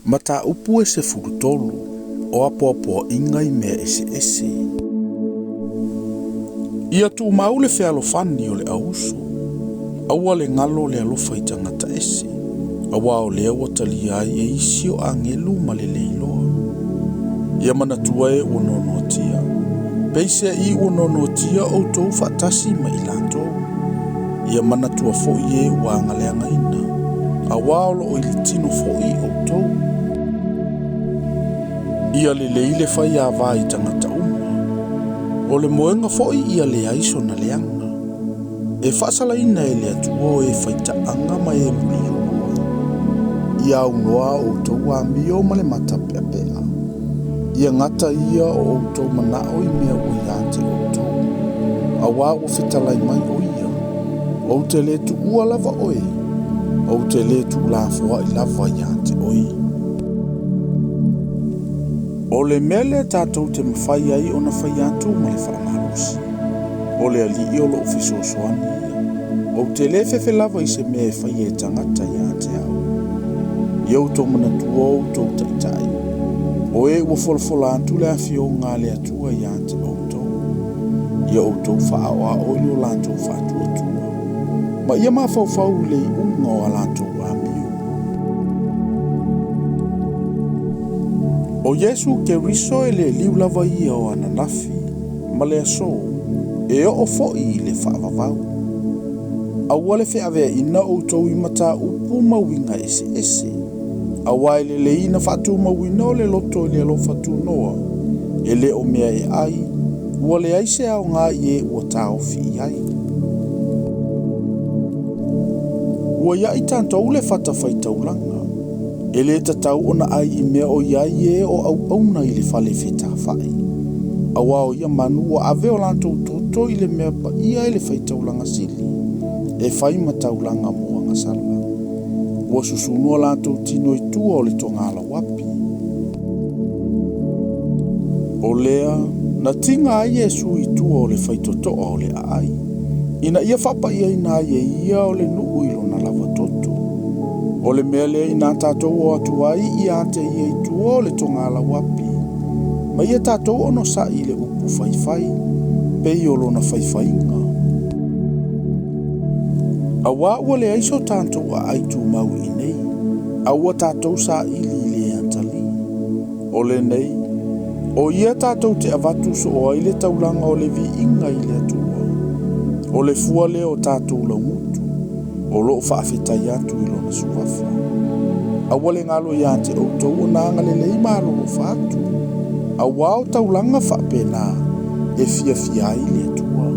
Mata upu e se fulutolu, o apoapoa inga I mea ese. Ia tu maule fe alofani o le ausu, aua le ngalo le alofa I tangata ese, awa o lea watalia ai e isi o angelu ma le leiloa. Ia manatua e uononotia, peise I uononotia o tou fatasi ma I latou. Ia manatua fo I e wanga le angaina, awa o lo o ilitino fo I o tou. Ia le leile fai a vai tangata uma. O le moenga foi ia le aiso na leanga. E whasala ina e le atua e whaita anga mai e mulio. Ia unua o tau a mio ma le mata pepea. Ia ngata ia o tau manao I mea uiate o tau. Awa o fitalai mai o ia. O te le tu ua lava oe. O te le tu lafua I lava iate oe. O le mele tātou te mawhai ai o na whai atu ma le whaamarusi. O le ali o lo ofiso soani ia. O te le fefe lava I se mea e whai e tangata ia te au. Iau tō manatua o tō taitai. O e ua folfola atu le awhio ngā le atua ia te o tō. Ia o tō whaawa o li o lātou whātua tua. Ma ia ma whau le I unga o a lātou amio. O Yesu ke riso e le liu lava ia o ananafi, ma le aso, e o foi le whaavavau. Aua le whiawea ina o tau I mata upu mawinga ese. Aua e le ina whatu mawina o le loto le alo whatu noa, e le o mea e ai, ua le aise au ngā I e ua tau fi ai. Ua ia I tantou le whatawhai taulanga. E le tatau ona ai I mea o iai e o au auna I le whale wheta whai. Awa o ia manu o ave o lantou toto I le mea pa ia e le whaitaulanga sili. E whai mataulanga mua ngasala. Ua susunua lantou tino I tua o le tongala wapi. O lea, na tinga ai Yesu I tua o le whaitotoa o le ai. Ina ia whapa ia ina ai e ia o le nuu ilo na lava toto. O le mea lea ina tātou o atu ai I ate ia I tua o le tongala wapi. Ma ia tātou ono sa I le upu whaifai, pe I olo na whaifainga. Awa ua le aiso tātou a aitu mau I nei, awa tātou sa I li le antali. O le nei, o ia tātou te avatu so o aile taulanga o le vi inga I le atua. O le fua le o tātou la ngutu. O lo whaafetai atu I lona suwafa. Awa le ngalo ia te o tau o nanga le lei maro lo whaatu. Awa o taulanga whaapena e fia I le atua.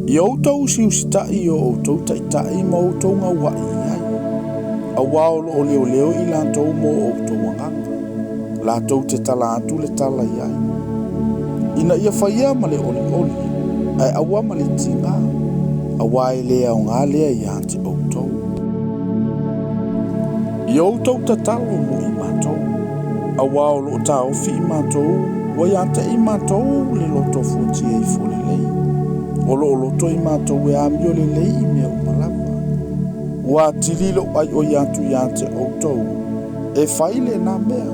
I o tau siusitai o tau taitai ma o tau ngā wai ai. Awa o leo I lantou mo o tau anganga. Lantou te tala atu le tala iai. Ina ia whaia ma le oli. Ai awa ma le tinga. Awa e lea o ngā lea I ante o tau. I o tau tatalo mo I mātou. Awa o lo ta ofi I mātou, wa I ante I mātou le loto fuatia I folelei. O lo loto I mātou e amio le lei I mea umalava. Wa tililo ai o iantu I ante o tau. E whaile nā mea.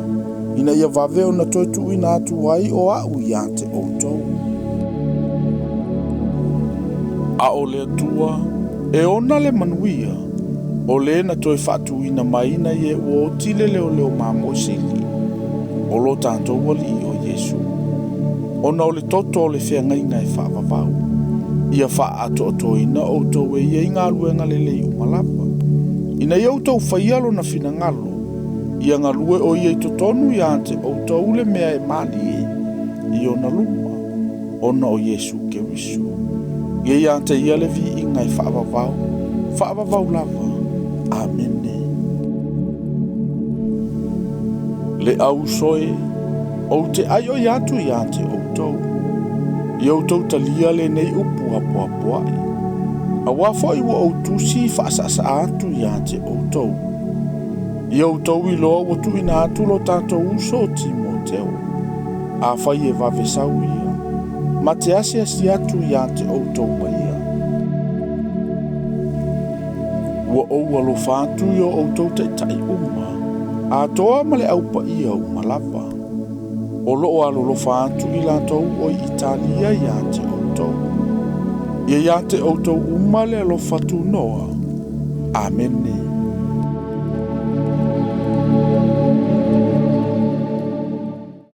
Ina ia vaveo na toitu I nā atu ai o au I ante o tau. A o le atua, e ona le manuia, o le na toi whatu ina maina I e o tile leo mamo sili, o lo tātou wali o Yesu. Ona o le toto o le whiangainga e whaavavau, ia wha ato ina o tau e ia ngā luenga le lei umalapa. Ina iau tau whaialo na finangalo, ia ngā lue o ia I totonu I ante o tau le mea e mali I ona luma, ona o Yesu ke risu. Ia ia te ia le vi inga I whaavavau lava. Amene. Le au soe, o te ai o iatu I ante o tau. I o tau talia le nei upu apoapoai. A wafo I wa o tusi whaasasa atu I ante o tau. I o tau I loa watu ina atu lo tātou uso Timoteo. A whai e vavesau ia. Ma te asia si atu I ante o tau maia. ua ou alofa atu i o outou taitai uma, a toa ma le aupa ia uma lava. O loo alolofa atu i latou o i Italia ia te outou. Ia te outou uma le alofa tu noa. Amene.